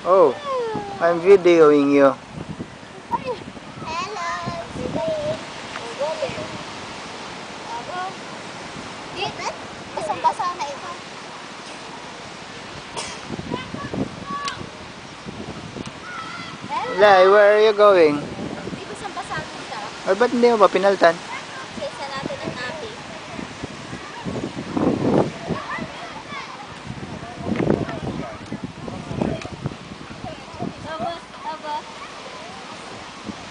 Oh, I'm videoing you. Hello, Spain. Go there. Go. Basang-basa na ito. Lai, where are you going? Di basang-basa kita. Ay, ba't hindi mo ba pinaltan? Kaysa natin ang nabi. Aba.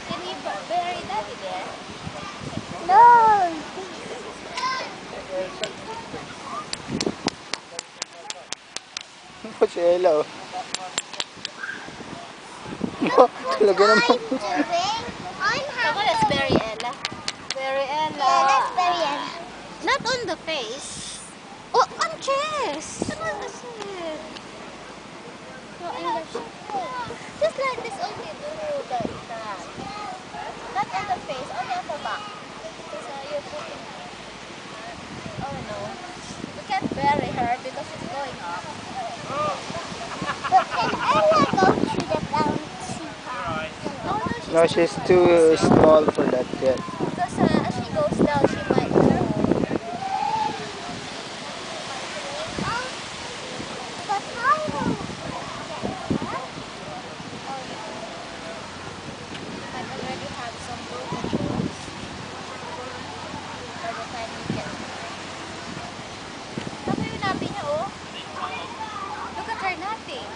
Can we bury daddy there? No. Po si Ella, oh. Talaga naman. Come on, let's bury Ella. Bury Ella. Yeah, let's bury Ella. Not on the face. Oh, on chest. Come on, that's it. No, in the chest. Just like this only, do like that. Not on the face, only on the back. Because you're putting... Oh no. We can't bury her because it's going up. But can Ella go to the fountain? No, she's too small for that yet. Because as she goes down, she might go. But how will you might already have some broken bones by the time you get there. Tama yung nabi niya, oh. Look at her napping.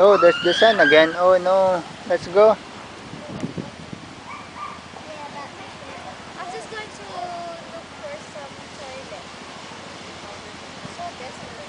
Oh, there's the sun again. Oh no. Let's go. I'm just going to look for some toilet. So desperate.